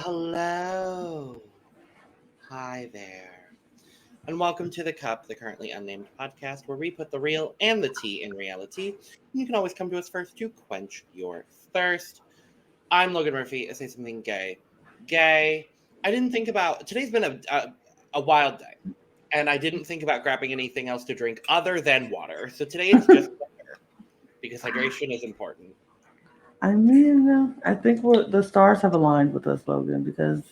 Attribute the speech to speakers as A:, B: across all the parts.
A: Hello. Hi there. And welcome to The Cup, the Currently Unnamed Podcast, where we put the real and the tea in reality. And you can always come to us first to quench your thirst. I'm Logan Murphy. I say something gay. Gay. I didn't think about... Today's been a wild day. And I didn't think about grabbing anything else to drink other than water. So today it's just water. Because hydration is important.
B: I think the stars have aligned with us, Logan, because,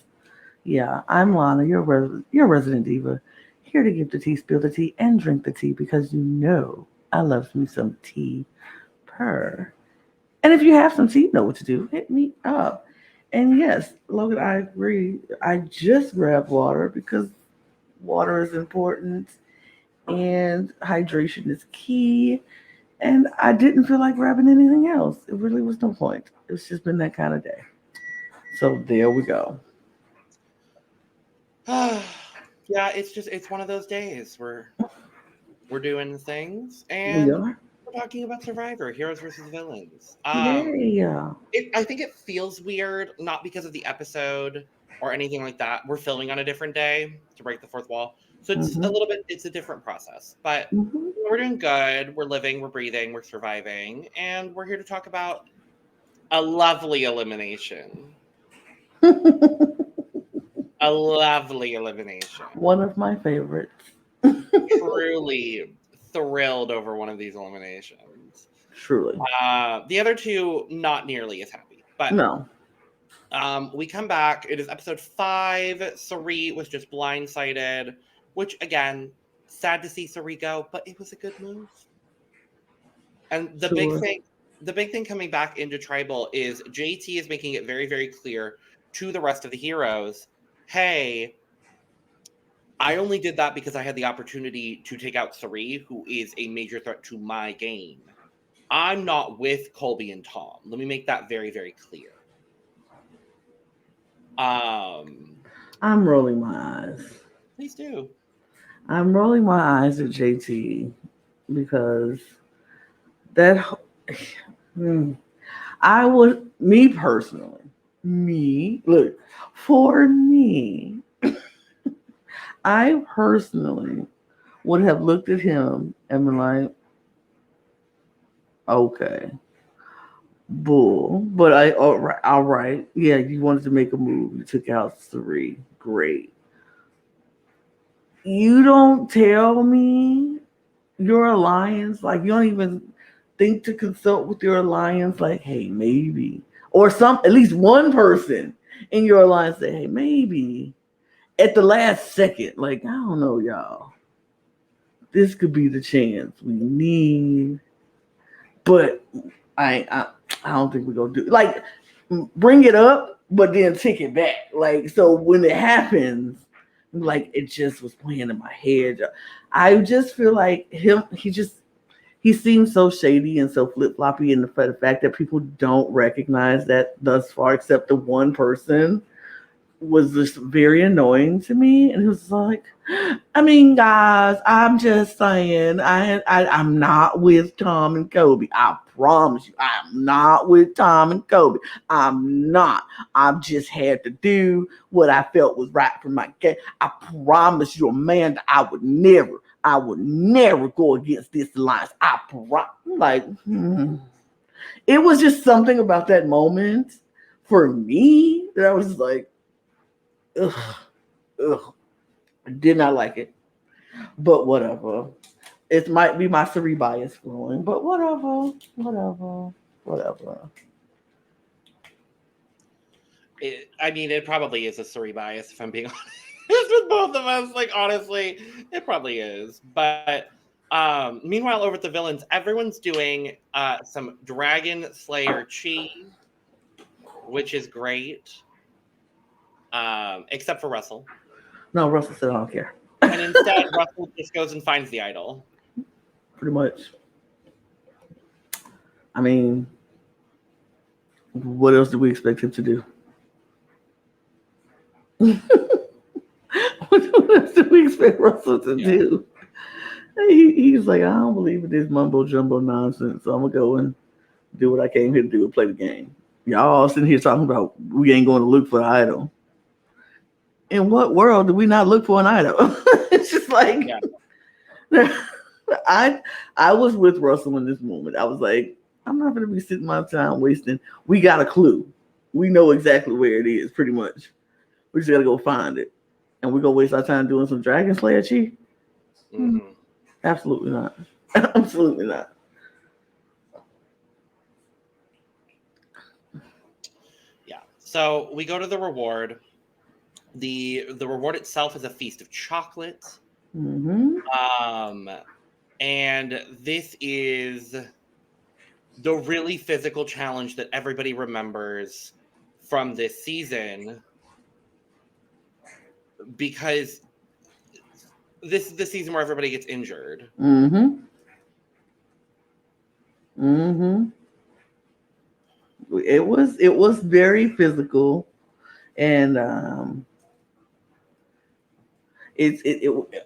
B: yeah, I'm Lana, your resident diva, here to give the tea, spill the tea, and drink the tea because I love me some tea purr. And if you have some tea, you know what to do. Hit me up. And yes, Logan, I agree. I just grabbed water because water is important and hydration is key. And I didn't feel like grabbing anything else. It really was no point. It's just been that kind of day. So there we go.
A: Yeah, it's one of those days where we're doing things
B: We
A: and
B: are.
A: we're talking about Survivor, heroes versus villains.
B: Yay.
A: I think it feels weird, not because of the episode or anything like that. We're filming on a different day to break the fourth wall. So
B: Mm-hmm.
A: it's a different process. But
B: Mm-hmm.
A: we're doing good. We're living, we're breathing, we're surviving. And we're here to talk about a lovely elimination. A lovely elimination.
B: One of my favorites.
A: Truly thrilled over one of these eliminations.
B: Truly.
A: The other two, not nearly as happy. But
B: No.
A: we come back. It is episode 5. Sari was just blindsided, which again, sad to see Sari go, but it was a good move. And the
B: Sure.
A: big thing coming back into Tribal is JT is making it very, very clear to the rest of the heroes, hey, I only did that because I had the opportunity to take out Sari, who is a major threat to my game. I'm not with Colby and Tom. Let me make that very, very clear.
B: I'm rolling my eyes.
A: Please do.
B: I'm rolling my eyes at JT because that. I would, me personally, for me, I personally would have looked at him and been like, okay, bull. But all right. Yeah, you wanted to make a move. You took out Sari. Great. You don't tell me your alliance, like you don't even think to consult with your alliance, like, hey, maybe. Or at least one person in your alliance say, hey, maybe. At the last second, like, I don't know, y'all. This could be the chance we need. But I don't think we're gonna do like bring it up, but then take it back. Like so when it happens, like it just was playing in my head. I just feel like he seems so shady and so flip floppy, and the fact that people don't recognize that thus far, except the one person, was just very annoying to me. And it was like, I mean, guys, I'm just saying, I'm not with Tom and Kobe. I promise you, I'm not with Tom and Kobe. I'm not. I've just had to do what I felt was right for my game. I promise you, Amanda, I would never go against this alliance. It was just something about that moment for me that I was just like, ugh, ugh. I did not like it. But whatever. It might be my Sari bias flowing, but whatever.
A: It probably is a Sari bias, if I'm being honest with both of us. Like, honestly, it probably is. But meanwhile, over at the villains, everyone's doing some Dragon Slayer chi, which is great. Except for Russell.
B: No, Russell said I don't care.
A: And instead, Russell just goes and finds the idol.
B: Pretty much. I mean, what else do we expect him to do? What else do we expect Russell to do? He's like, I don't believe in this mumbo jumbo nonsense, so I'm gonna go and do what I came here to do and play the game. Y'all sitting here talking about we ain't going to look for the idol. in what world do we not look for an item? It's just like
A: Yeah.
B: I was with Russell in this moment. I was like, I'm not gonna be sitting my time wasting. We got a clue. We know exactly where it is, pretty much. We just gotta go find it. And we gonna waste our time doing some Dragon Slayer chi?
A: Mm-mm.
B: Absolutely not. Absolutely not.
A: Yeah. So we go to the reward. The reward itself is a feast of chocolate.
B: Mm-hmm.
A: And this is the really physical challenge that everybody remembers from this season, because this is the season where everybody gets injured.
B: Mm-hmm. Mm-hmm. It was very physical, and I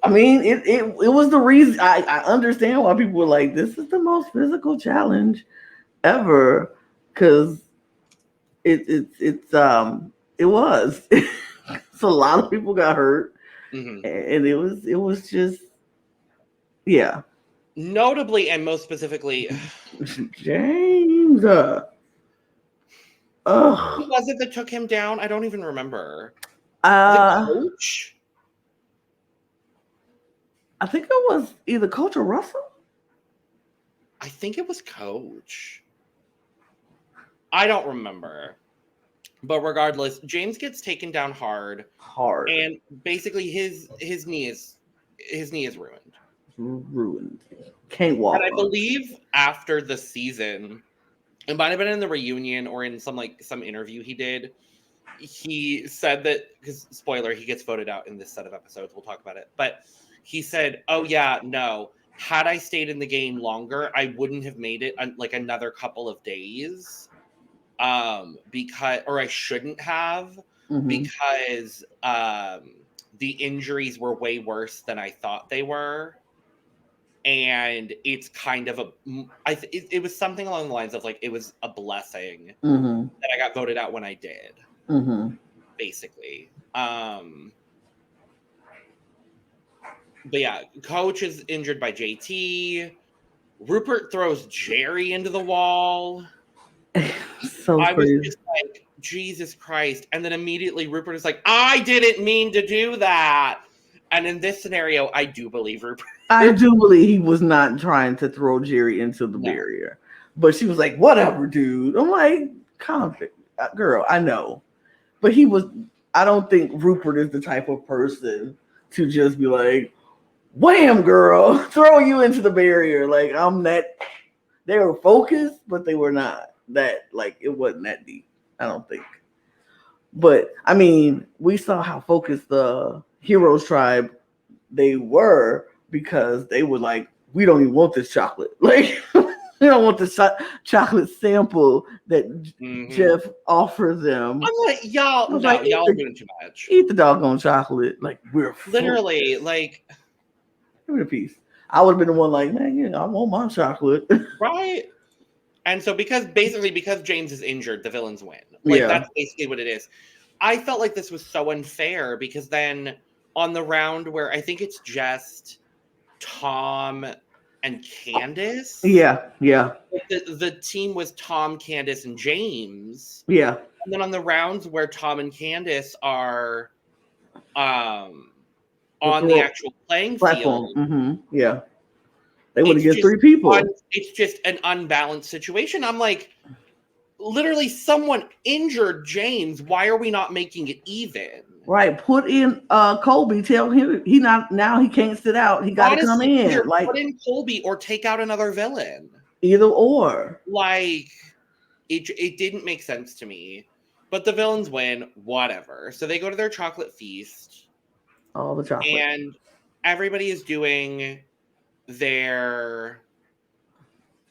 B: mean it was the reason. I understand why people were like, this is the most physical challenge ever, because it was. So a lot of people got hurt,
A: Mm-hmm.
B: and it was just, yeah.
A: Notably, and most specifically,
B: James,
A: who was it that took him down? I don't even remember. Was it
B: uh
A: Coach?
B: I think it was either Coach or Russell.
A: I think it was Coach. I don't remember. But regardless, James gets taken down hard,
B: Hard.
A: and basically his knee is ruined.
B: Can't walk.
A: And I believe after the season, it might have been in the reunion or in some interview he did, he said that, because spoiler, he gets voted out in this set of episodes. We'll talk about it. But he said, "Oh yeah, no. Had I stayed in the game longer, I wouldn't have made it like another couple of days. Because, or I shouldn't have,
B: Mhm.
A: because the injuries were way worse than I thought they were." And it's kind of it was something along the lines of like, it was a blessing
B: Mhm.
A: that I got voted out when I did,
B: Mhm.
A: basically. But yeah, Coach is injured by JT. Rupert throws Jerry into the wall.
B: So
A: I was
B: crazy.
A: just like, Jesus Christ. And then immediately Rupert is like, I didn't mean to do that. And in this scenario, I do believe Rupert.
B: I do believe he was not trying to throw Jerry into the
A: No.
B: barrier, but she was like, "Whatever, dude." I'm like, "Calm, girl. I know," but he was. I don't think Rupert is the type of person to just be like, "Wham, girl, throw you into the barrier." Like, I'm that. They were focused, but they were not that. Like, it wasn't that deep. I don't think. But I mean, we saw how focused the Heroes Tribe they were, because they were like, we don't even want this chocolate. Like, we don't want the chocolate sample that Jeff offered them.
A: I'm like, y'all,
B: I was
A: no,
B: like,
A: y'all are doing too much.
B: Eat the doggone chocolate. Like, we're
A: Literally, like,
B: give me a piece. I would have been the one like, man, yeah, I want my chocolate.
A: right? And so because James is injured, the villains win. Like,
B: Yeah.
A: that's basically what it is. I felt like this was so unfair, because then on the round where I think it's just Tom and Candace.
B: Yeah.
A: The team was Tom, Candace, and James.
B: Yeah.
A: And then on the rounds where Tom and Candace are on the actual playing
B: platform.
A: field.
B: Mm-hmm. Yeah. They would have get 3 people.
A: It's just an unbalanced situation. I'm like, literally, someone injured James. Why are we not making it even?
B: Right. Put in Colby. Tell him he can't sit out. He got to come in.
A: Either
B: Like,
A: put in Colby or take out another villain.
B: Either or.
A: Like, it didn't make sense to me. But the villains win. Whatever. So they go to their chocolate feast.
B: All the chocolate.
A: And everybody is doing their,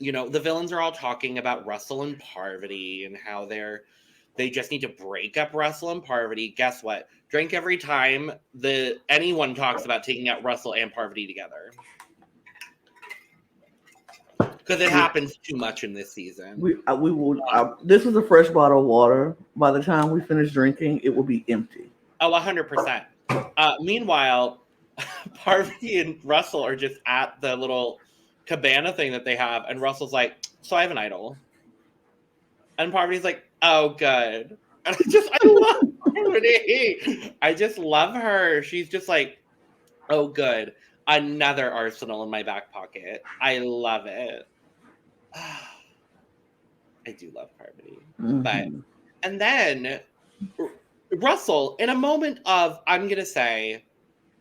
A: the villains are all talking about Russell and Parvati and how they just need to break up Russell and Parvati. Guess what? Drink every time anyone talks about taking out Russell and Parvati together. Because it happens too much in this season.
B: We will. This was a fresh bottle of water. By the time we finish drinking, it will be empty.
A: Oh, 100%. Meanwhile, Parvati and Russell are just at the little cabana thing that they have, and Russell's like, so I have an idol. And Parvati's like, oh, good. And I love Parvati. I just love her. She's just like, oh, good. Another arsenal in my back pocket. I love it. I do love Parvati. But, and then Russell, in a moment of, I'm going to say,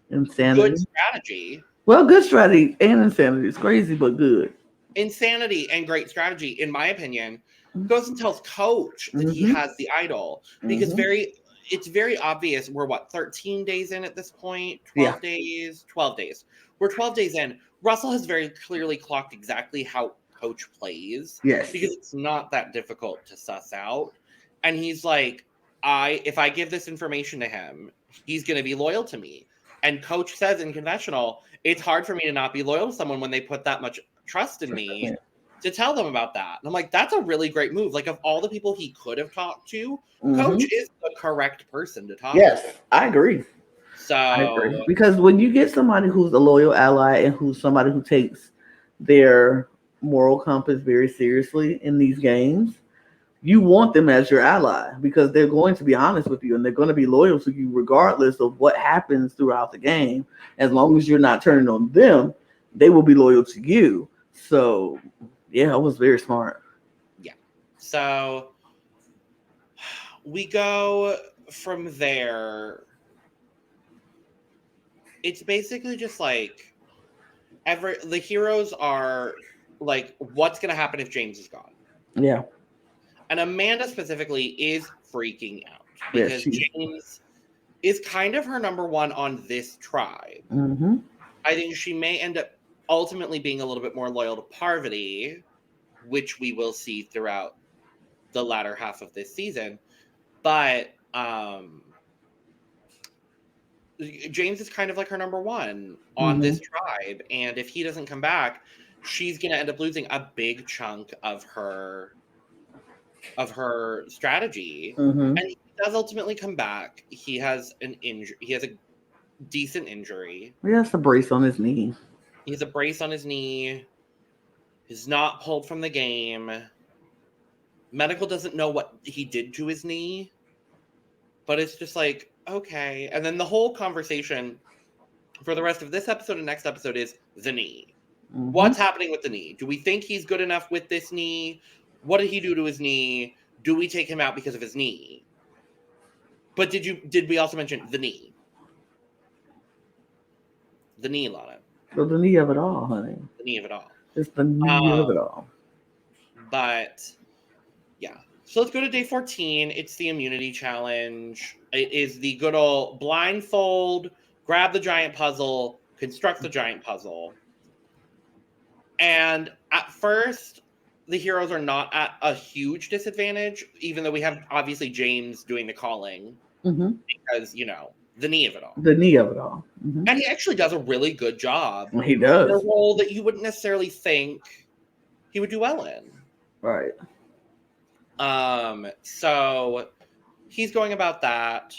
B: insanity.
A: Good strategy.
B: Well, good strategy and insanity. It's crazy, but good.
A: Insanity and great strategy, in my opinion, goes and tells Coach that he has the idol. Because it's very obvious. We're 13 days in at this point? 12 days? 12 days. We're 12 days in. Russell has very clearly clocked exactly how Coach plays.
B: Yes.
A: Because it's not that difficult to suss out. And he's like, if I give this information to him, he's going to be loyal to me. And Coach says in confessional, it's hard for me to not be loyal to someone when they put that much trust in me to tell them about that. And I'm like, that's a really great move. Like, of all the people he could have talked to, Coach is the correct person to talk to.
B: Yes, I agree.
A: So
B: I agree. Because when you get somebody who's a loyal ally and who's somebody who takes their moral compass very seriously in these games, you want them as your ally because they're going to be honest with you and they're going to be loyal to you regardless of what happens throughout the game. As long as you're not turning on them, they will be loyal to you. So, yeah, it was very smart.
A: Yeah. So we go from there. It's basically just like the heroes are like, what's going to happen if James is gone?
B: Yeah.
A: And Amanda specifically is freaking out because James is kind of her number one on this tribe. I think she may end up ultimately being a little bit more loyal to Parvati, which we will see throughout the latter half of this season. But James is kind of like her number one on this tribe. And if he doesn't come back, she's going to end up losing a big chunk of her strategy. And he does ultimately come back. He has an injury. He has a decent injury.
B: He has a brace on his knee.
A: He has a brace on his knee. He's not pulled from the game. Medical doesn't know what he did to his knee. But it's just like, okay. And then the whole conversation for the rest of this episode and next episode is the knee. What's happening with the knee? Do we think he's good enough with this knee? What did he do to his knee? Do we take him out because of his knee? But did we also mention the knee? The knee, Lana.
B: So the knee of it all, honey.
A: The knee of it all.
B: It's the knee of it all.
A: But, yeah. So let's go to day 14. It's the immunity challenge. It is the good old blindfold, grab the giant puzzle, construct the giant puzzle. And at first, the heroes are not at a huge disadvantage, even though we have, obviously, James doing the calling. Because, the knee of it all.
B: The knee of it all.
A: And he actually does a really good job.
B: He does.
A: In a role that you wouldn't necessarily think he would do well in.
B: Right.
A: So he's going about that.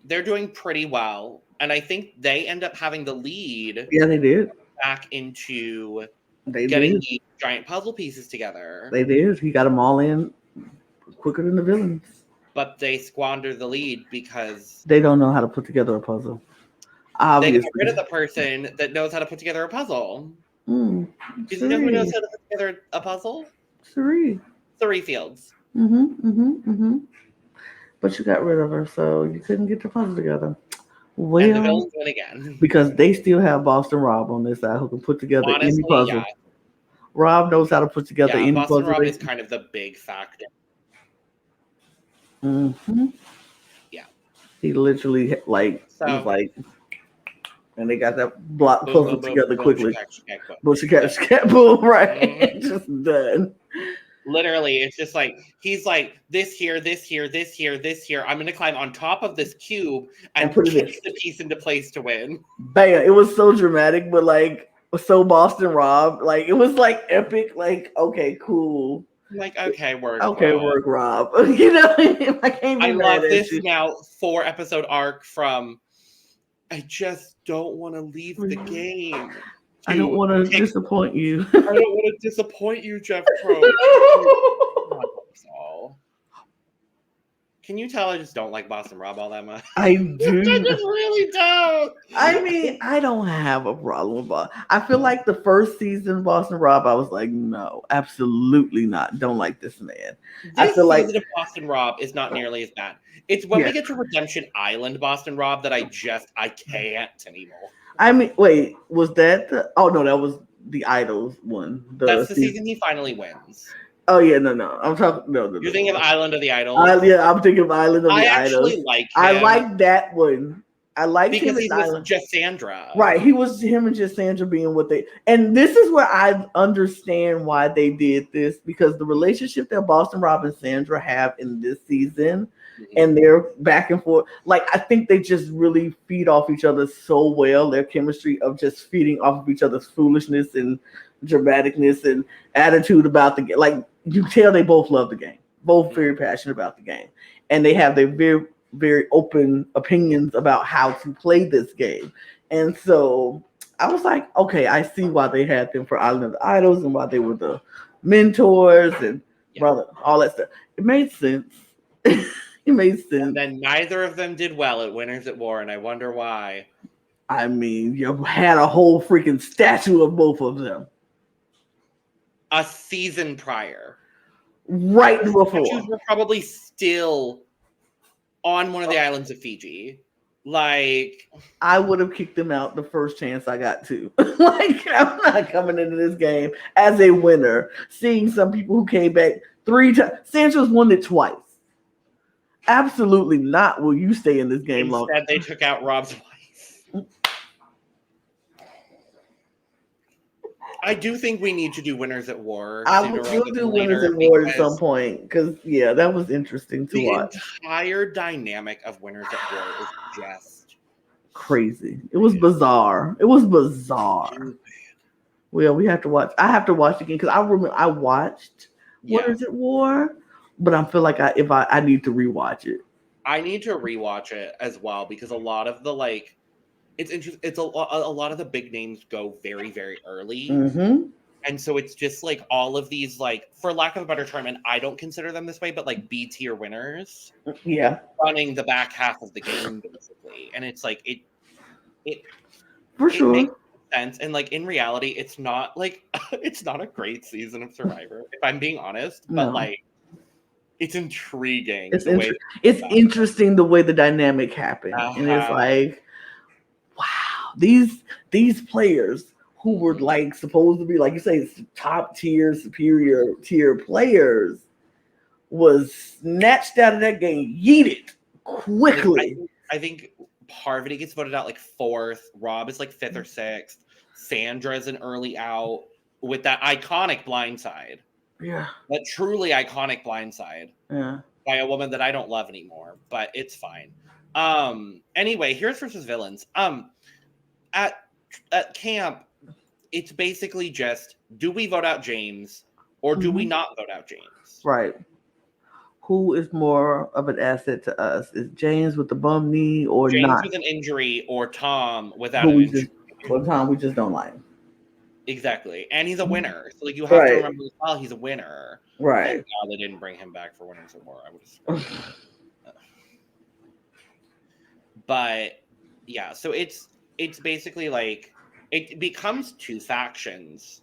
A: They're doing pretty well. And I think they end up having the lead.
B: Yeah, they did.
A: Back into
B: getting
A: the giant puzzle pieces together.
B: They did. He got them all in quicker than the villains.
A: But they squander the lead because
B: they don't know how to put together a puzzle. Obviously.
A: They got rid of the person that knows how to put together a puzzle. Do you know who knows how to put together a puzzle?
B: Three
A: Fields.
B: But you got rid of her, so you couldn't get the puzzle together. Well,
A: and the villains win again.
B: Because they still have Boston Rob on this side who can put together any puzzle. Yeah. Rob knows how to put together any
A: Boston
B: puzzle.
A: Rob is kind of the big factor. Yeah.
B: He literally was like, and they got that block puzzle together quickly. Boom, right? Just done.
A: Literally, it's just like, he's like, this here, this here, this here, this here. I'm going to climb on top of this cube and put the piece into place to win.
B: Bam. It was so dramatic, but so Boston Rob. It was epic. Okay, cool.
A: I'm like, okay, work.
B: Okay,
A: Rob.
B: work, Rob. You know, I can't be
A: I
B: mad
A: love
B: at
A: this
B: you.
A: now 4-episode arc from I just don't want to leave the game.
B: I don't want to disappoint you.
A: I don't want to disappoint you, Jeff Probst. God, so. Can you tell I just don't like Boston Rob all that much?
B: I
A: I
B: do.
A: just really don't.
B: I mean, I don't have a problem with Boston. I feel like the first season of Boston Rob, I was like, no, absolutely not. Don't like this man. I
A: This
B: feel like
A: season of Boston Rob is not nearly as bad. It's when we get to Redemption Island Boston Rob that I can't anymore.
B: I mean, wait, was that the? Oh no, that was the Idols one.
A: That's the season he finally wins.
B: Oh yeah, no. I'm talking no.
A: You're thinking of Island of the Idols?
B: Yeah, I'm thinking of Island of the
A: I
B: Idols.
A: actually like him.
B: I like that one. I like
A: because
B: him
A: he's
B: in
A: with
B: Island.
A: Cassandra.
B: Right, he was him and Cassandra being what they. And this is where I understand why they did this, because the relationship that Boston Rob and Sandra have in this season, and they're back and forth. Like, I think they just really feed off each other so well. Their chemistry of just feeding off of each other's foolishness and dramaticness and attitude about the game. Like, you tell they both love the game, both very passionate about the game, and they have their very, very open opinions about how to play this game. And so I was like, okay, I see why they had them for Island of the Idols and why they were the mentors and brother, all that stuff. It made sense. It made sense.
A: And then neither of them did well at Winners at War, and I wonder why.
B: I mean, you had a whole freaking statue of both of them.
A: A season prior.
B: Right before.
A: Statues were probably still on one of the islands of Fiji. Like,
B: I would have kicked them out the first chance I got to. Like, I'm not coming into this game as a winner, seeing some people who came back 3 times. Sandra's won it twice. Absolutely not will you stay in this game long.
A: Instead, they took out Rob's wife. I do think we need to do Winners at War.
B: I will do Winners at War at some point, because, yeah, that was interesting to watch.
A: The entire dynamic of Winners at War is just
B: crazy. It was bizarre. It was bizarre. Well, we have to watch. I have to watch again, because I remember I watched Winners at War, but I feel like I need to rewatch it.
A: I need to rewatch it as well, because a lot of the it's interesting. It's a lot of the big names go very, very early.
B: Mm-hmm.
A: And so it's just like all of these, like, for lack of a better term, and I don't consider them this way, but like B-tier winners.
B: Yeah.
A: Running the back half of the game, basically. And it's like, it
B: makes
A: sense. And like, in reality, it's not like, it's not a great season of Survivor, if I'm being honest. But like, it's intriguing.
B: It's interesting the way the dynamic happened. And it's like, wow, these players who were like supposed to be, like you say, top tier, superior tier players, was snatched out of that game, yeeted quickly.
A: I think Parvati gets voted out like 4th. Rob is like 5th or 6th. Sandra is an early out with that iconic blindside.
B: Yeah.
A: That truly iconic blindside.
B: Yeah.
A: By a woman that I don't love anymore, but it's fine. Anyway, here's versus villains. At camp, it's basically just, do we vote out James or do we not vote out James?
B: Right. Who is more of an asset to us? Is James with the bum knee or
A: James
B: not?
A: with an injury or Tom without an injury?
B: Tom, we just don't like him.
A: Exactly. And he's a winner. So like, you have to remember as well, he's a winner.
B: Right.
A: Thank God they didn't bring him back for Winners at War. I would have But yeah, so it's basically like, it becomes 2 factions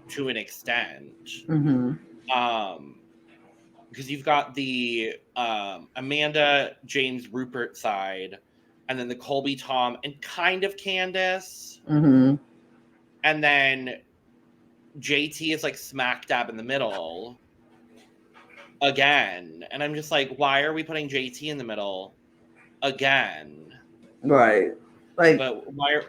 A: to an extent.
B: Mm-hmm.
A: Because you've got the Amanda, James, Rupert side, and then the Colby, Tom, and kind of Candace.
B: Mm-hmm.
A: And then JT is like smack dab in the middle again. And I'm just like, why are we putting JT in the middle again?
B: Right. Like,
A: but why are...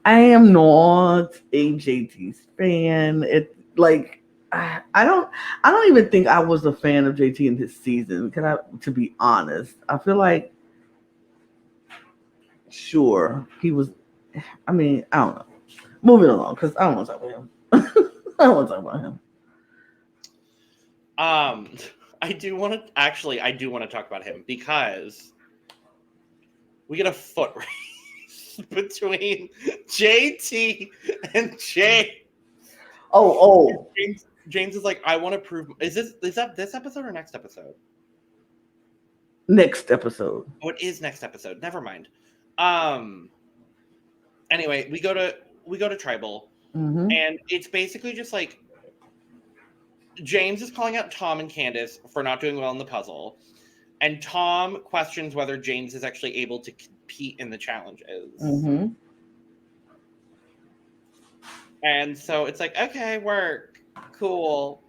B: I am not a JT's fan. It like I don't even think I was a fan of JT in his season. To be honest, I feel like sure he was. I mean, I don't know, Moving along, because I don't want to talk about him. I don't want to talk about him.
A: I do want to talk about him because we get a foot race between JT and James.
B: Oh.
A: James is like, I want to prove. Is that this episode or next episode?
B: Next episode.
A: Oh, it is next episode. Never mind. Anyway, we go to tribal, and it's basically just like James is calling out Tom and Candace for not doing well in the puzzle, and Tom questions whether James is actually able to compete in the challenges. And so it's like, okay, work, cool.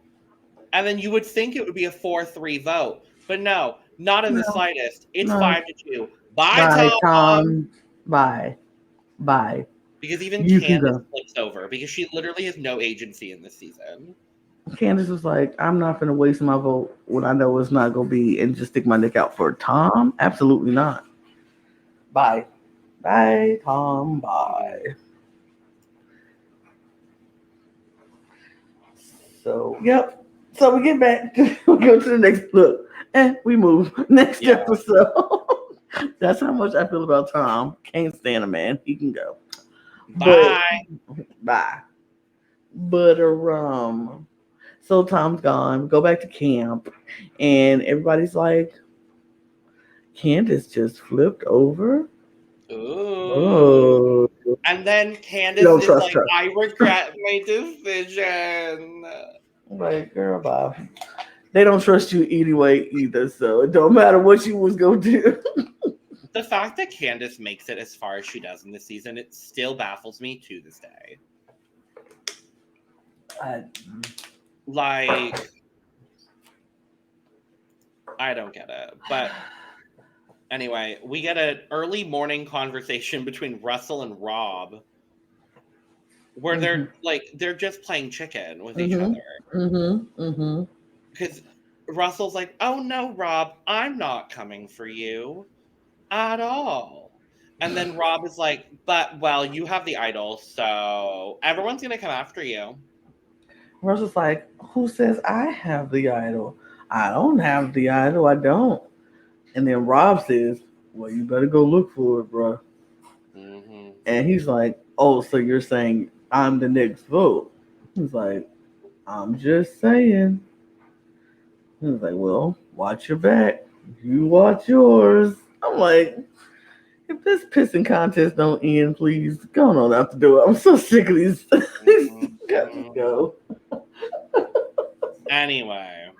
A: And then you would think it would be a 4-3 vote, but no, not in the slightest. It's 5-2. Bye, Tom.
B: Bye.
A: Because even Candace flips over because she literally has no agency in this season.
B: Candace was like, I'm not going to waste my vote when I know it's not going to be and just stick my neck out for Tom. Absolutely not. Bye, Tom. Bye. So, yep. So we get back. We go to the next look. And we move. Next episode. That's how much I feel about Tom. Can't stand a man. He can go.
A: Bye.
B: Bye. But so Tom's gone. We go back to camp, and everybody's like, Candace just flipped over.
A: Ooh. And then Candace is like, her. I regret my decision.
B: Like, girl, bye. They don't trust you anyway either, so it don't matter what you was going to do.
A: The fact that Candace makes it as far as she does in this season, it still baffles me to this day. Like, I don't get it. But anyway, we get an early morning conversation between Russell and Rob where they're just playing chicken with each other. Because Russell's like, oh no, Rob, I'm not coming for you at all. And then Rob is like, but, well, you have the idol, so everyone's going to come after you.
B: Russell's like, who says I have the idol? I don't have the idol. I don't. And then Rob says, well, you better go look for it, bro. And he's like, oh, so you're saying I'm the next vote? He's like, I'm just saying. He's like, well, watch your back. You watch yours. I'm like, if this pissing contest don't end, please go on out the door. I'm so sick of these. Got to go.
A: Anyway,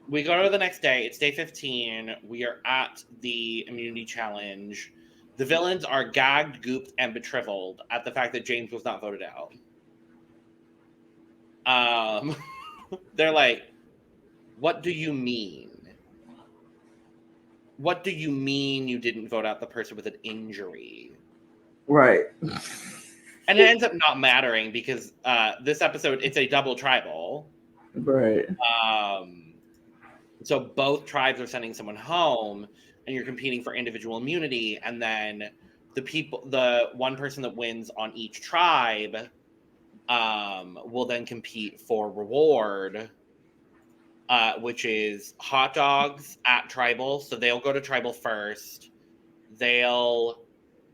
B: we
A: go to the next day. It's day 15. We are at the immunity challenge. The villains are gagged, gooped, and betrivelled at the fact that James was not voted out. They're like, what do you mean? What do you mean you didn't vote out the person with an injury?
B: Right.
A: And it ends up not mattering because this episode, it's a double tribal.
B: Right.
A: So both tribes are sending someone home and you're competing for individual immunity. And then the one person that wins on each tribe will then compete for reward, which is hot dogs at tribal. So they'll go to tribal first. They'll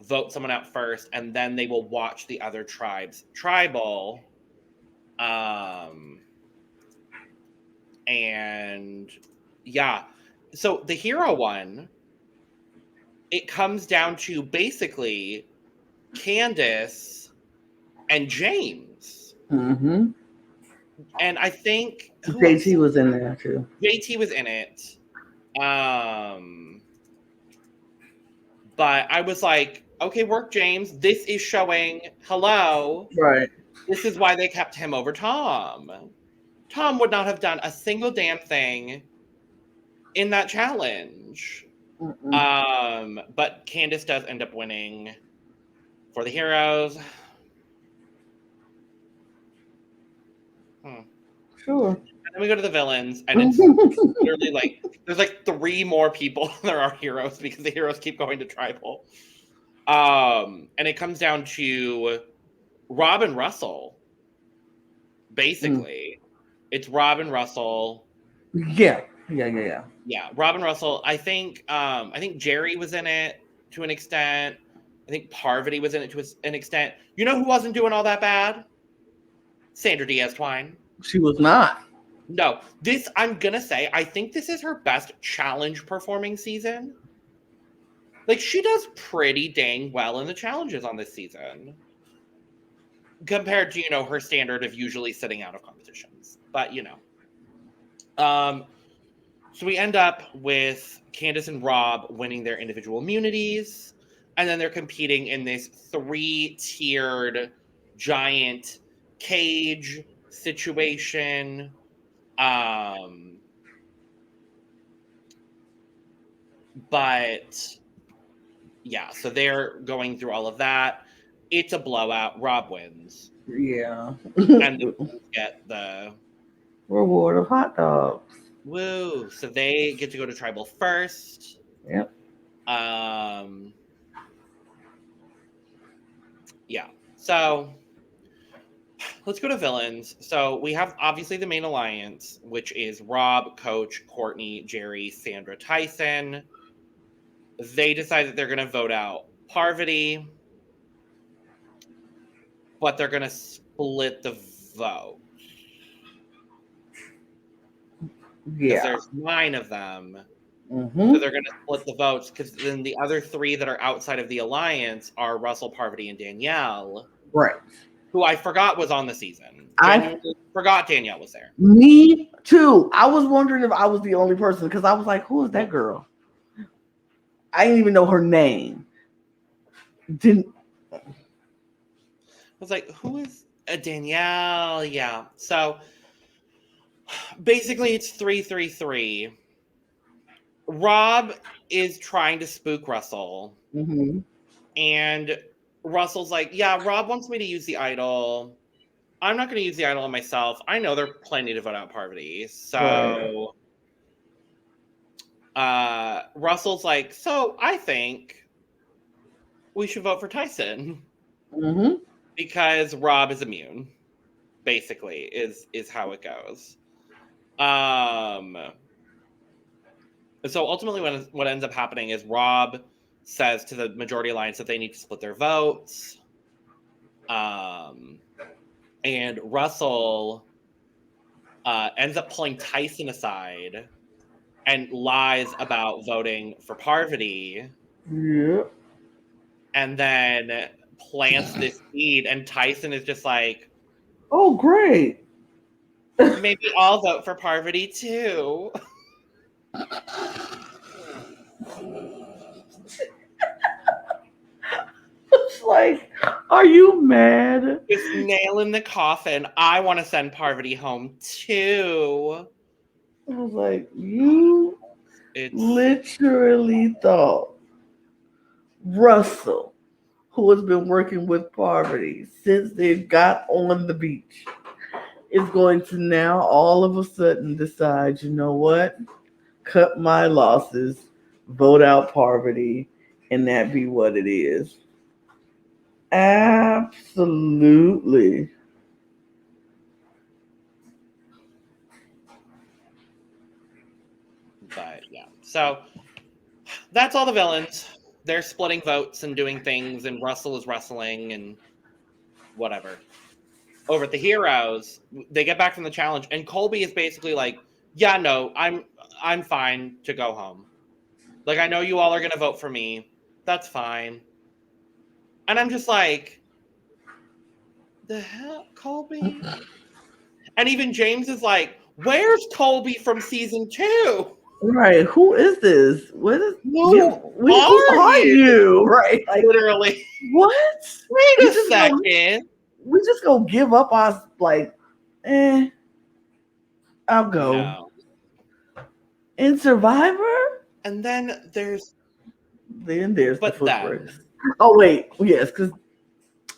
A: vote someone out first, and then they will watch the other tribes tribal. And yeah, so the hero one, it comes down to basically Candace and James. And I think
B: JT was in there too.
A: JT was in it. But I was like, okay, work, James. This is showing, hello.
B: Right.
A: This is why they kept him over Tom. Tom would not have done a single damn thing in that challenge. But Candace does end up winning for the heroes.
B: Sure.
A: And then we go to the villains, and it's literally like, there's like 3 more people than there are heroes because the heroes keep going to tribal. And it comes down to Rob and Russell. Basically, it's Rob and Russell.
B: Yeah.
A: Yeah, Rob and Russell. I think Jerry was in it to an extent. I think Parvati was in it to an extent. You know who wasn't doing all that bad? Sandra Diaz-Twine.
B: She was not.
A: No, I'm gonna say, I think this is her best challenge performing season. Like, she does pretty dang well in the challenges on this season. Compared to, her standard of usually sitting out of competitions. But, so we end up with Candace and Rob winning their individual immunities, and then they're competing in this 3-tiered giant cage situation. But yeah, so they're going through all of that. It's a blowout. Rob wins.
B: Yeah.
A: And they get the
B: reward of hot dogs.
A: Woo. So they get to go to tribal first.
B: Yep.
A: Yeah. So let's go to villains. So we have obviously the main alliance, which is Rob, Coach, Courtney, Jerry, Sandra, Tyson. They decide that they're going to vote out Parvati, but they're going to split the vote.
B: Yeah.
A: There's 9 of them.
B: Mm-hmm.
A: So they're going to split the votes, because then the other 3 that are outside of the alliance are Russell, Parvati, and Danielle.
B: Right.
A: Who I forgot was on the season. I forgot Danielle was there.
B: Me too. I was wondering if I was the only person, because I was like, who is that girl? I didn't even know her name. I
A: was like, who is Danielle? Yeah. So basically it's 3-3-3. Rob is trying to spook Russell.
B: Mm-hmm.
A: And Russell's like, yeah, Rob wants me to use the idol. I'm not going to use the idol on myself. I know they're planning to vote out Parvati. So Russell's like, so I think we should vote for Tyson.
B: Mm-hmm.
A: Because Rob is immune, basically, is how it goes. So ultimately what ends up happening is Rob says to the majority alliance that they need to split their votes. And Russell ends up pulling Tyson aside and lies about voting for Parvati.
B: Yeah.
A: And then plants this seed, and Tyson is just like,
B: oh, great.
A: Maybe I'll vote for Parvati too.
B: It's like, are you mad?
A: Just nail in the coffin. I want to send Parvati home too.
B: I was like, you literally thought Russell, who has been working with Parvati since they got on the beach, is going to now all of a sudden decide, you know what? Cut my losses, vote out Parvati, and that be what it is. Absolutely.
A: But yeah, so that's all the villains. They're splitting votes and doing things, and Russell is wrestling and whatever. Over at the heroes, they get back from the challenge, and Colby is basically like, yeah, no, I'm fine to go home. Like, I know you all are going to vote for me. That's fine. And I'm just like, the hell, Colby? And even James is like, where's Colby from season 2?
B: Right. Who is this? What is
A: who
B: are you? Right.
A: Like, literally.
B: What?
A: Wait a second.
B: We just gonna give up our I'll go.
A: No.
B: In Survivor?
A: And then there's
B: the foot race. Oh wait, yes, because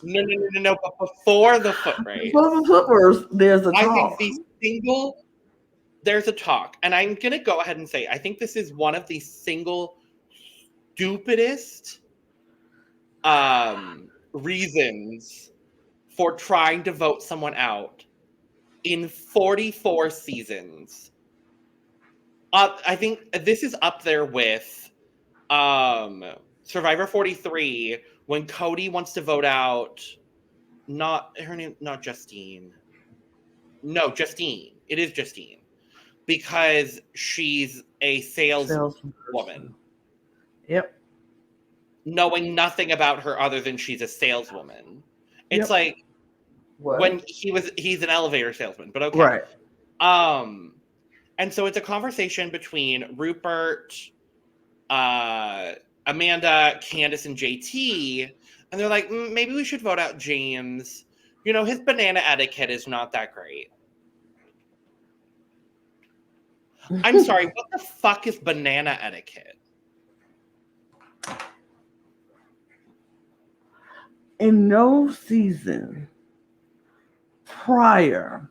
A: no. But before the foot race,
B: before the foot race, there's a talk.
A: I think there's a talk, and I'm gonna go ahead and say I think this is one of the single stupidest reasons for trying to vote someone out in 44 seasons. I think this is up there with Survivor 43 when Cody wants to vote out not Justine. No, Justine. It is Justine. Because she's a saleswoman.
B: Yep.
A: Knowing nothing about her other than she's a saleswoman. It's
B: Yep.
A: like
B: what?
A: when he's an elevator salesman, but okay.
B: Right.
A: And so it's a conversation between Rupert, Amanda, Candace, and JT, and they're like, maybe we should vote out James. You know, his banana etiquette is not that great. I'm sorry, what the fuck is banana etiquette?
B: In no season prior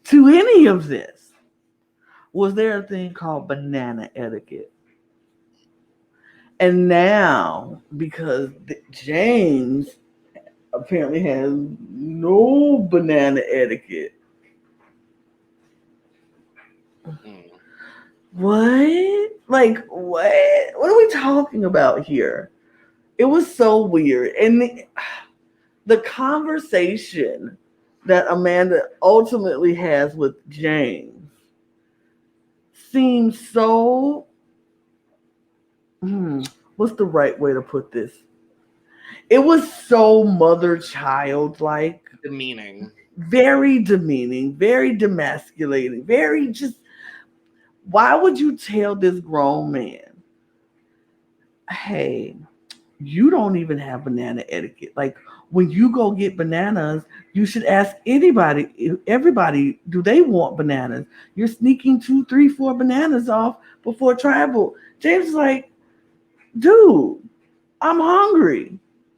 B: to any of this was there a thing called banana etiquette. And now, because James apparently has no banana etiquette. What? Like, what? What are we talking about here? It was so weird. And the conversation that Amanda ultimately has with James seems so, what's the right way to put this? It was so mother-child like.
A: Demeaning.
B: Very demeaning, very demasculating, very just, why would you tell this grown man, hey, you don't even have banana etiquette? Like, when you go get bananas, you should ask everybody, do they want bananas? You're sneaking 2, 3, 4 bananas off before tribal. James is like, dude, I'm hungry.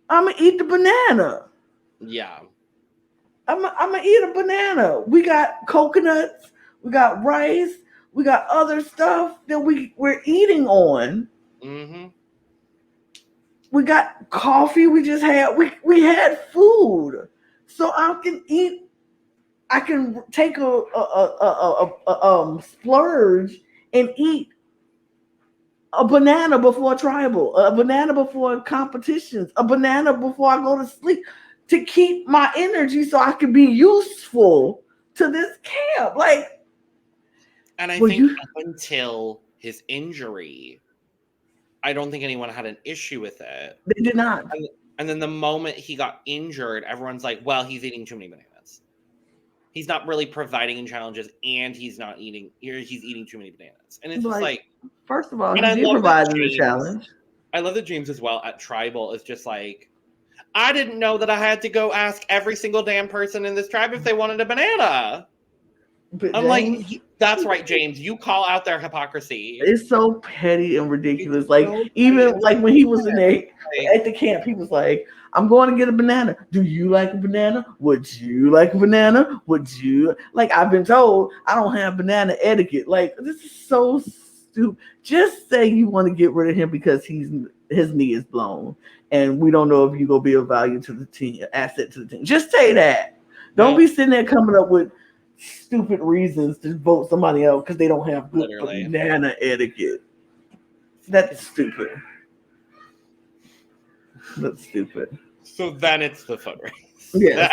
B: I'm going to eat the banana.
A: Yeah.
B: I'm going to eat a banana. We got coconuts. We got rice. We got other stuff that we're eating on.
A: Mm-hmm.
B: We got coffee. We just had, we had food. So I can eat, I can take a splurge and eat a banana before tribal, a banana before competitions, a banana before I go to sleep to keep my energy so I can be useful to this camp. Like,
A: and I think up until his injury, I don't think anyone had an issue with it.
B: They did not.
A: And then the moment he got injured, everyone's like, well, he's eating too many bananas. He's not really providing in challenges, and he's eating too many bananas. And it's just like,
B: first of all, he did provide in the challenge.
A: I love that James as well at Tribal is just like, I didn't know that I had to go ask every single damn person in this tribe if they wanted a banana. But I'm James, like, that's right, James. You call out their hypocrisy.
B: It's so petty and ridiculous. It's like, so even like when he was in there at the camp, he was like, I'm going to get a banana. Do you like a banana? Would you like a banana? Would you? Like, I've been told I don't have banana etiquette. Like, this is so stupid. Just say you want to get rid of him because his knee is blown. And we don't know if you're going to be of value to the team, asset to the team. Just say that. Don't be sitting there coming up with stupid reasons to vote somebody out because they don't have good banana etiquette. That's stupid. That's stupid.
A: So then it's the foot race.
B: Yes.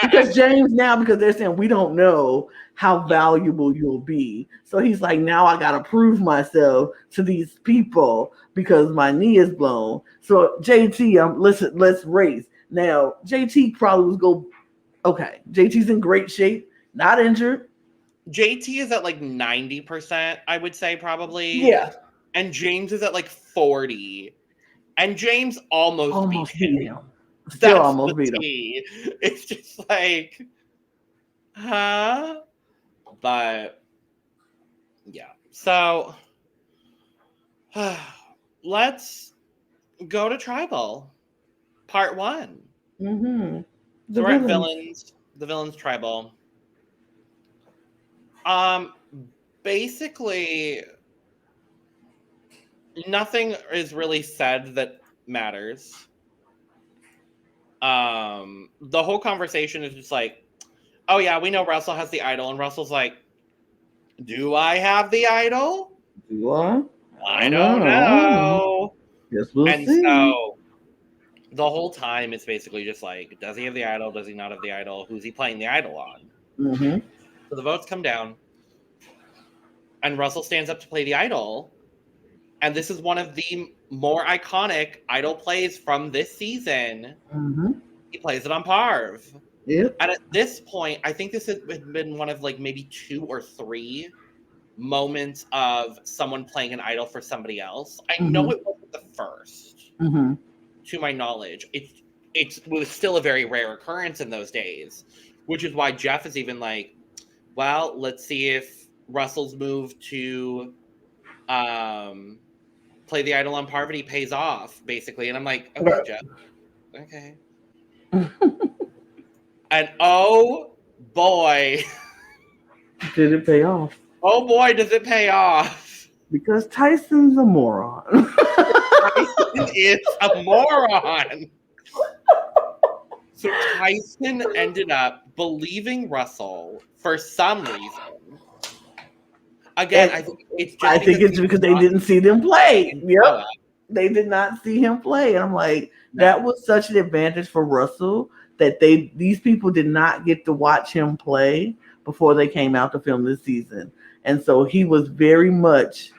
B: Because James now, because they're saying we don't know how valuable you'll be. So he's like, now I got to prove myself to these people because my knee is blown. So JT, let's race. Now, JT probably was okay, JT's in great shape. Not injured.
A: JT is at like 90%, I would say, probably.
B: Yeah.
A: And James is at like 40. And James almost beat him.
B: Still almost beat him.
A: It's just like, huh? But yeah. So let's go to Tribal. Part 1.
B: Mm-hmm.
A: So we're at Villains. The Villains Tribal. Basically, nothing is really said that matters. the whole conversation is just like, oh yeah, we know Russell has the idol, and Russell's like, do I have the idol?
B: Do I?
A: I don't know.
B: Guess we'll
A: And
B: see.
A: so the whole time it's basically just like, does he have the idol? Does he not have the idol? Who's he playing the idol on?
B: Mm-hmm.
A: So the votes come down, and Russell stands up to play the idol. And this is one of the more iconic idol plays from this season.
B: Mm-hmm.
A: He plays it on Parv.
B: Yep.
A: And at this point, I think this has been one of like maybe 2 or 3 moments of someone playing an idol for somebody else. I know it wasn't the first, to my knowledge. It was still a very rare occurrence in those days, which is why Jeff is even like, well, let's see if Russell's move to play the idol on Parvati pays off, basically. And I'm like, okay, Jeff. Okay. And oh boy.
B: Did it pay off?
A: Oh boy, does it pay off.
B: Because Tyson's a moron.
A: Tyson is a moron. So Tyson ended up believing Russell for some reason. Again, I think it's
B: because they didn't see them play. Yep. They did not see him play. And I'm like, that was such an advantage for Russell that these people did not get to watch him play before they came out to film this season. And so he was very much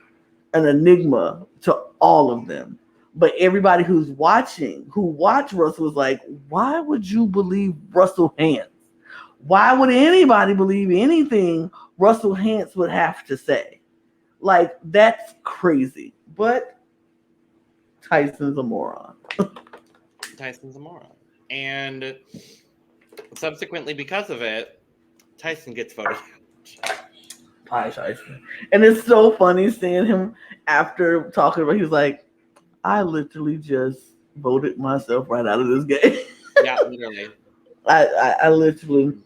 B: an enigma to all of them. But everybody who watched Russell was like, why would you believe Russell Hantz? Why would anybody believe anything Russell Hantz would have to say? Like, that's crazy. But Tyson's a moron.
A: Tyson's a moron. And subsequently, because of it, Tyson gets voted out.
B: Hi, Tyson. And it's so funny seeing him after talking about, he was like, I literally just voted myself right out of this game.
A: Yeah, literally.
B: I literally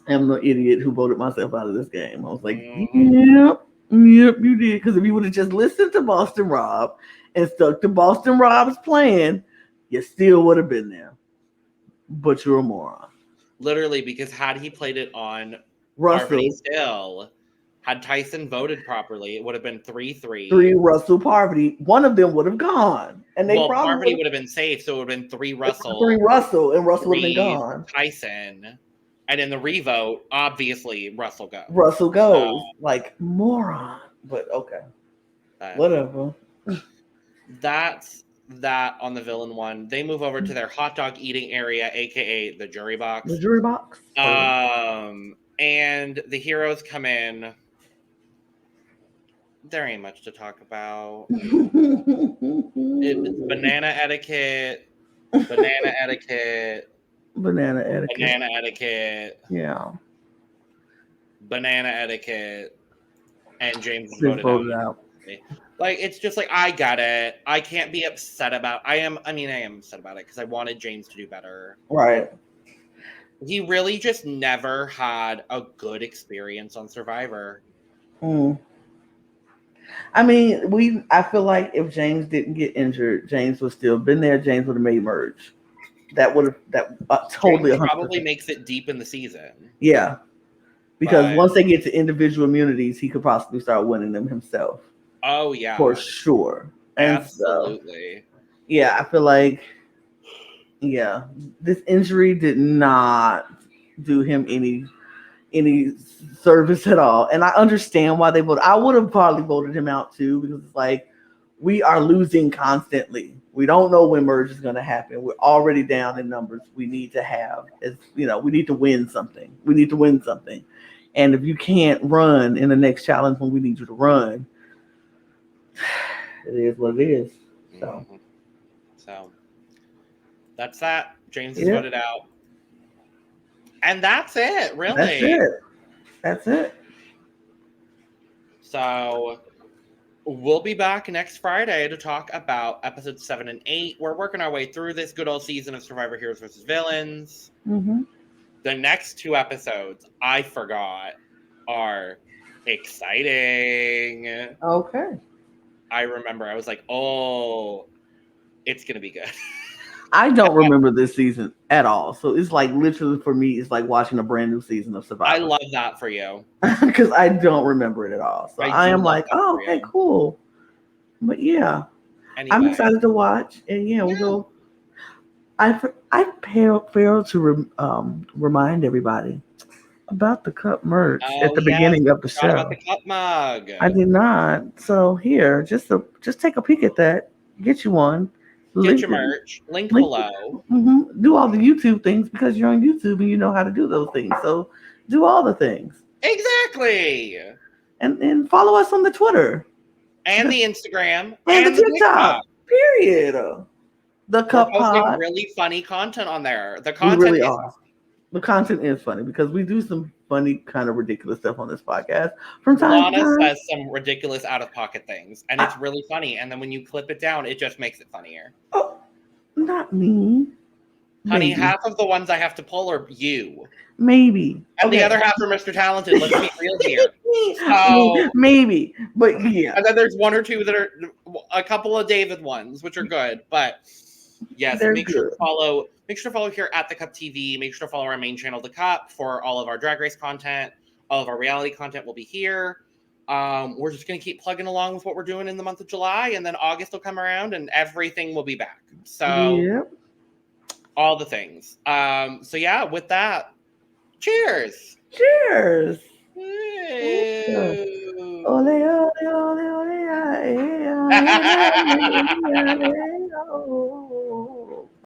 B: am the idiot who voted myself out of this game. I was like, yep, you did. Because if you would have just listened to Boston Rob and stuck to Boston Rob's plan, you still would have been there. But you're a moron.
A: Literally, because had he played it on
B: Russell
A: still, had Tyson voted properly, it would have been 3-3.
B: 3 Russell Parvati. One of them would have gone. And they probably
A: Parvati would have been safe, so it would have been 3 Russell.
B: 3 Russell, and Russell would have been gone.
A: Tyson. And in the revote, obviously, Russell goes.
B: Russell goes. Like, moron. But okay. Whatever.
A: That's that on the villain one. They move over to their hot dog eating area, aka the jury box.
B: The jury box.
A: And the heroes come in. There ain't much to talk about. It's banana etiquette. Banana etiquette.
B: Banana etiquette.
A: Banana etiquette.
B: Yeah.
A: Banana etiquette. And James
B: voted out.
A: Like, it's just like, I got it. I can't be upset about I am upset about it because I wanted James to do better.
B: Right.
A: He really just never had a good experience on Survivor.
B: I mean, I feel like if James didn't get injured, James would still been there. James would have made merge. That totally
A: probably makes it deep in the season.
B: Yeah, because once they get to individual immunities, he could possibly start winning them himself.
A: Oh yeah,
B: for sure. And
A: absolutely.
B: So, yeah, I feel like this injury did not do him any service at all. And I understand why they voted. I would have probably voted him out too, because it's like, we are losing constantly. We don't know when merge is going to happen. We're already down in numbers. We need to we need to win something. And if you can't run in the next challenge when we need you to run, it is what it is.
A: So that's that. James is voted out. And that's it, really.
B: That's it.
A: So we'll be back next Friday to talk about episodes 7 and 8. We're working our way through this good old season of Survivor Heroes vs. Villains.
B: Mm-hmm.
A: The next 2 episodes, I forgot, are exciting.
B: Okay.
A: I remember. I was like, oh, it's going to be good.
B: I don't remember this season at all. So it's like literally for me, it's like watching a brand new season of
A: I
B: Survivor
A: love that for you.
B: because I don't remember it at all. So
A: I
B: I
A: do
B: am
A: love
B: like,
A: that
B: oh,
A: for
B: okay,
A: you.
B: cool. But yeah, I'm
A: Anyway,
B: excited to watch, and yeah, we'll
A: yeah.
B: go. I failed to remind everybody about the cup merch at
A: Oh
B: the
A: yes,
B: beginning
A: we
B: of the
A: forgot about
B: show.
A: the cup mug.
B: I did not. So here, just take a peek at that. Get you one.
A: Get
B: Link
A: your
B: it.
A: merch. Link
B: Link.
A: below.
B: Do all the YouTube things because you're on YouTube and you know how to do those things. So do all the things
A: Exactly.
B: and follow us on the Twitter
A: And the Instagram
B: and the
A: and the TikTok.
B: TikTok. Period. The
A: We're
B: Cup
A: posting
B: Pod.
A: really funny content on there. The
B: We
A: content
B: really
A: is
B: are. The content is funny because we do some funny, kind of ridiculous stuff on this podcast from time to
A: Lana
B: time.
A: says some ridiculous out of pocket things, and it's
B: I,
A: really funny. And then when you clip it down, it just makes it funnier.
B: oh, not me.
A: Honey,
B: Maybe.
A: half of the ones I have to pull are you,
B: Maybe.
A: and the
B: Okay.
A: other half are Mr. Talented. Let's be real here. So,
B: Maybe. But yeah.
A: and then there's one or two that are a couple of David ones, which are good. But yes,
B: They're
A: make sure
B: good.
A: to follow. Make sure to follow here at the Cup TV. Make sure to follow our main channel, the Cup, for all of our Drag Race content. All of our reality content will be here. We're just gonna keep plugging along with what we're doing in the month of July, and then August will come around, and everything will be back. So
B: Yep.
A: all the things. So yeah, with that, cheers.
B: Cheers.
A: Ew.
B: Ole, ole, ole, ole, aye, aye, aye, aye, aye, aye, oh.